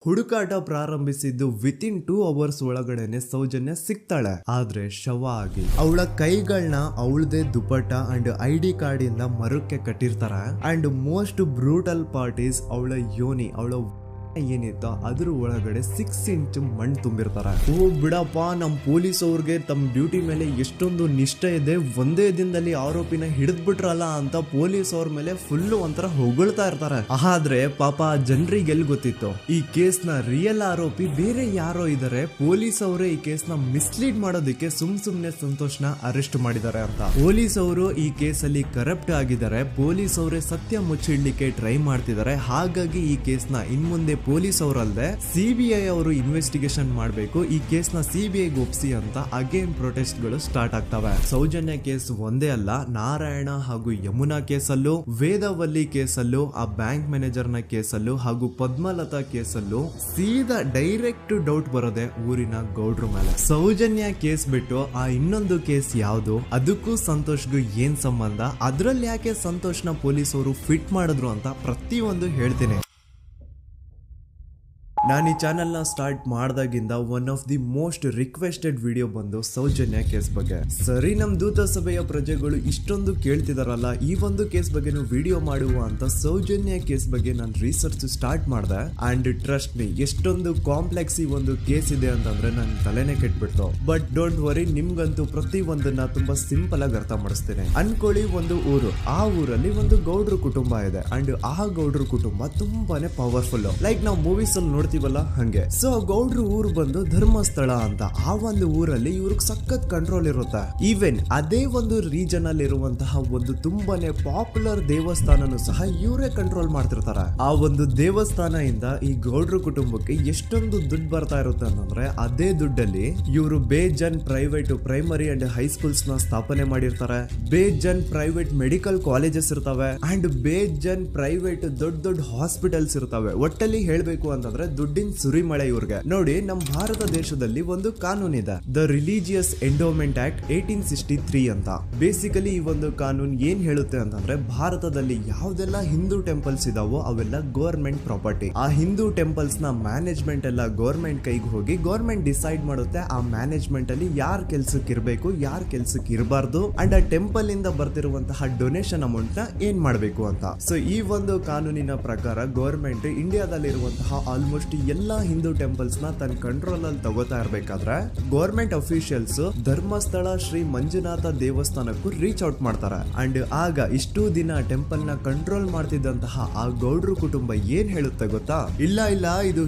ಹುಡುಕಾಟ ಪ್ರಾರಂಭಿಸಿದ್ದು within 2 hours ಒಳಗಡೆನೆ ಸೌಜನ್ಯ ಸಿಗ್ತಾಳೆ. ಆದ್ರೆ ಶವ ಆಗಿ ಅವಳ ಕೈಗಳನ್ನ ಅವಳದೇ ದುಪಟ್ಟ ಅಂಡ್ ID ಕಾರ್ಡ್ ಇಂದ ಮರಕ್ಕೆ ಕಟ್ಟಿರ್ತಾರೆ. And most brutal part is ಅವಳ ಯೋನಿ, ಅವಳ ಏನಿತ್ತ ಅದ್ರ ಒಳಗಡೆ 6 ಇಂಚ್ ಮಣ್ಣು ತುಂಬಿರ್ತಾರೆ. ಓ ಬಿಡಪ್ಪ, ನಮ್ ಪೊಲೀಸ್ ಅವ್ರಿಗೆ ತಮ್ಮ ಡ್ಯೂಟಿ ಮೇಲೆ ಎಷ್ಟೊಂದು ನಿಷ್ಠೆ ಇದೆ, ಒಂದೇ ದಿನದಲ್ಲಿ ಆರೋಪಿನ ಹಿಡಿದ್ಬಿಟ್ರಲ್ಲ ಅಂತ ಪೊಲೀಸ್ ಅವ್ರ ಮೇಲೆ ಫುಲ್ ಒಂಥರ ಹೊಗಳ್ತಾ ಇರ್ತಾರೆ. ಆದ್ರೆ ಪಾಪ ಜನರಿಗೆ ಎಲ್ಲಿ ಗೊತ್ತಿತ್ತು ಈ ಕೇಸ್ ನ ರಿಯಲ್ ಆರೋಪಿ ಬೇರೆ ಯಾರೋ ಇದಾರೆ, ಪೊಲೀಸ್ ಅವರೇ ಈ ಕೇಸ್ ನ ಮಿಸ್ಲೀಡ್ ಮಾಡೋದಕ್ಕೆ ಸುಮ್ನೆ ಸಂತೋಷ್ನ ಅರೆಸ್ಟ್ ಮಾಡಿದ್ದಾರೆ ಅಂತ. ಪೊಲೀಸ್ ಅವರು ಈ ಕೇಸ್ ಅಲ್ಲಿ ಕರಪ್ಟ್ ಆಗಿದ್ದಾರೆ, ಪೊಲೀಸ್ ಅವರೇ ಸತ್ಯ ಮುಚ್ಚಿಡ್ಲಿಕ್ಕೆ ಟ್ರೈ ಮಾಡ್ತಿದ್ದಾರೆ. ಹಾಗಾಗಿ ಈ ಕೇಸ್ ನ ಇನ್ಮುಂದೆ ಪೊಲೀಸ್ ಅವರಲ್ಲದೆ CBI ಅವರು ಇನ್ವೆಸ್ಟಿಗೇಷನ್ ಮಾಡಬೇಕು, ಈ ಕೇಸ್ ನ CBI ಒಪ್ಸಿ ಅಂತ ಅಗೇನ್ ಪ್ರೊಟೆಸ್ಟ್ ಗಳು ಸ್ಟಾರ್ಟ್ ಆಗ್ತವೆ. ಸೌಜನ್ಯ ಕೇಸ್ ಒಂದೇ ಅಲ್ಲ, ನಾರಾಯಣ ಹಾಗೂ ಯಮುನಾ ಕೇಸಲ್ಲೂ, ವೇದವಲ್ಲಿ ಕೇಸಲ್ಲೂ, ಆ ಬ್ಯಾಂಕ್ ಮ್ಯಾನೇಜರ್ ನ ಕೇಸಲ್ಲೂ ಹಾಗೂ ಪದ್ಮಲತಾ ಕೇಸಲ್ಲೂ ಸೀದಾ ಡೈರೆಕ್ಟ್ ಡೌಟ್ ಬರೋದೆ ಊರಿನ ಗೌಡ್ರ ಮೇಲೆ. ಸೌಜನ್ಯ ಕೇಸ್ ಬಿಟ್ಟು ಆ ಇನ್ನೊಂದು ಕೇಸ್ ಯಾವುದು, ಅದಕ್ಕೂ ಸಂತೋಷ್ಗೂ ಏನ್ ಸಂಬಂಧ, ಅದ್ರಲ್ಲಿ ಯಾಕೆ ಸಂತೋಷ್ನ ಪೊಲೀಸ್ ಅವರು ಫಿಟ್ ಮಾಡಿದ್ರು ಅಂತ ಪ್ರತಿಯೊಂದು ಹೇಳ್ತೀನಿ. ನಾನು ಈ ಚಾನೆಲ್ ನ ಸ್ಟಾರ್ಟ್ ಮಾಡಿದಾಗಿಂದ one of the most requested video ಬಂದು ಸೌಜನ್ಯ ಕೇಸ್ ಬಗ್ಗೆ. ಸರಿ, ನಮ್ ದೂತ ಸಭೆಯ ಪ್ರಜೆಗಳು ಇಷ್ಟೊಂದು ಕೇಳ್ತಿದಾರಲ್ಲ, ಈ ಒಂದು ಕೇಸ್ ಬಗ್ಗೆ ವಿಡಿಯೋ ಮಾಡುವ ಅಂತ ಸೌಜನ್ಯ ಕೇಸ್ ಬಗ್ಗೆ ನಾನು ರಿಸರ್ಚ್ ಸ್ಟಾರ್ಟ್ ಮಾಡಿದೆ. ಅಂಡ್ ಟ್ರಸ್ಟ್ ಮೀ, ಎಷ್ಟೊಂದು ಕಾಂಪ್ಲೆಕ್ಸ್ ಈ ಒಂದು ಕೇಸ್ ಇದೆ ಅಂತಂದ್ರೆ ನನ್ ತಲೆನೇ ಕೆಟ್ಬಿಡ್ತು. ಬಟ್ ಡೋಂಟ್ ವರಿ, ನಿಮ್ಗಂತೂ ಪ್ರತಿ ಒಂದನ್ನ ತುಂಬಾ ಸಿಂಪಲ್ ಆಗಿ ಅರ್ಥ ಮಾಡಿಸ್ತೇನೆ. ಅನ್ಕೊಳ್ಳಿ, ಒಂದು ಊರು, ಆ ಊರಲ್ಲಿ ಒಂದು ಗೌಡ್ರ ಕುಟುಂಬ ಇದೆ. ಅಂಡ್ ಆ ಗೌಡ್ರ ಕುಟುಂಬ ತುಂಬಾನೇ ಪವರ್ಫುಲ್, ಲೈಕ್ ನಾವು ಮೂವೀಸ್ ಅಲ್ಲಿ ನೋಡ್ತೀವಿ ಹಂಗೆ. ಸೊ ಗೌಡ್ರು ಊರು ಬಂದು ಧರ್ಮಸ್ಥಳ ಅಂತ, ಆ ಒಂದು ಊರಲ್ಲಿ ಇವ್ರಿಗೆ ಸಖತ್ ಕಂಟ್ರೋಲ್ ಇರುತ್ತೆ. ಈವನ್ ಅದೇ ಒಂದು ರೀಜನ್ ಅಲ್ಲಿ ಇರುವಂತಹ ಒಂದು ತುಂಬಾನೇ ಪಾಪ್ಯುಲರ್ ದೇವಸ್ಥಾನನು ಸಹ ಇವರೇ ಕಂಟ್ರೋಲ್ ಮಾಡ್ತಿರ್ತಾರೆ. ಆ ಒಂದು ದೇವಸ್ಥಾನ ಇಂದ ಈ ಗೌಡ್ರ ಕುಟುಂಬಕ್ಕೆ ಎಷ್ಟೊಂದು ದುಡ್ಡು ಬರ್ತಾ ಇರುತ್ತೆ ಅಂತಂದ್ರೆ, ಅದೇ ದುಡ್ಡಲ್ಲಿ ಇವರು ಬೇಜನ್ ಪ್ರೈವೇಟ್ ಪ್ರೈಮರಿ ಅಂಡ್ ಹೈಸ್ಕೂಲ್ಸ್ ನ ಸ್ಥಾಪನೆ ಮಾಡಿರ್ತಾರೆ, ಬೇಜನ್ ಪ್ರೈವೇಟ್ ಮೆಡಿಕಲ್ ಕಾಲೇಜಸ್ ಇರ್ತವೆ, ಅಂಡ್ ಬೇಜನ್ ಪ್ರೈವೇಟ್ ದೊಡ್ಡ ದೊಡ್ಡ ಹಾಸ್ಪಿಟಲ್ಸ್ ಇರ್ತವೆ. ಒಟ್ಟಲ್ಲಿ ಹೇಳ್ಬೇಕು ಅಂತಂದ್ರೆ ದುಡ್ಡಿನ ಸುರಿಮಳೆ ಇವ್ರಿಗೆ. ನೋಡಿ, ನಮ್ಮ ಭಾರತ ದೇಶದಲ್ಲಿ ಒಂದು ಕಾನೂನು ಇದೆ, ದ ರಿಲಿಜಿಯಸ್ ಎಂಡೋಮೆಂಟ್ ಆಕ್ಟ್ 1863 ಅಂತ. ಬೇಸಿಕಲಿ ಈ ಒಂದು ಕಾನೂನು ಏನ್ ಹೇಳುತ್ತೆ ಅಂತಂದ್ರೆ, ಭಾರತದಲ್ಲಿ ಯಾವ್ದೆಲ್ಲ ಹಿಂದೂ ಟೆಂಪಲ್ಸ್ ಇದಾವೋ ಅವೆಲ್ಲ ಗವರ್ಮೆಂಟ್ ಪ್ರಾಪರ್ಟಿ. ಆ ಹಿಂದೂ ಟೆಂಪಲ್ಸ್ ನ ಮ್ಯಾನೇಜ್ಮೆಂಟ್ ಎಲ್ಲ ಗವರ್ಮೆಂಟ್ ಕೈಗೆ ಹೋಗಿ ಗವರ್ಮೆಂಟ್ ಡಿಸೈಡ್ ಮಾಡುತ್ತೆ ಆ ಮ್ಯಾನೇಜ್ಮೆಂಟ್ ಅಲ್ಲಿ ಯಾರ್ ಕೆಲ್ಸಕ್ಕೆ ಇರಬೇಕು, ಯಾರ್ ಕೆಲ್ಸಕ್ಕೆ ಇರಬಾರ್ದು, ಅಂಡ್ ಆ ಟೆಂಪಲ್ ಇಂದ ಬರ್ತಿರುವಂತಹ ಡೊನೇಷನ್ ಅಮೌಂಟ್ ನ ಏನ್ ಮಾಡ್ಬೇಕು ಅಂತ. ಸೊ ಈ ಒಂದು ಕಾನೂನಿನ ಪ್ರಕಾರ ಗವರ್ಮೆಂಟ್ ಇಂಡಿಯಾದಲ್ಲಿ ಇರುವಂತಹ ಆಲ್ಮೋಸ್ಟ್ ಎಲ್ಲಾ ಹಿಂದೂ ಟೆಂಪಲ್ಸ್ ನ ತನ್ನ ಕಂಟ್ರೋಲ್ ಅಲ್ಲಿ ತಗೋತಾ ಇರ್ಬೇಕಾದ್ರೆ ಗವರ್ಮೆಂಟ್ ಅಫಿಷಿಯಲ್ಸ್ ಧರ್ಮಸ್ಥಳ ಶ್ರೀ ಮಂಜುನಾಥ ದೇವಸ್ಥಾನಕ್ಕೂ ರೀಚ್ ಔಟ್ ಮಾಡ್ತಾರೆ. ಅಂಡ್ ಆಗ ಇಷ್ಟು ದಿನ ಟೆಂಪಲ್ ನ ಕಂಟ್ರೋಲ್ ಮಾಡ್ತಿದ್ದಂತಹ ಆ ಗೌಡ್ರ ಕುಟುಂಬ ಏನ್ ಹೇಳುತ್ತೆ ಗೊತ್ತಾ, ಇಲ್ಲ ಇದು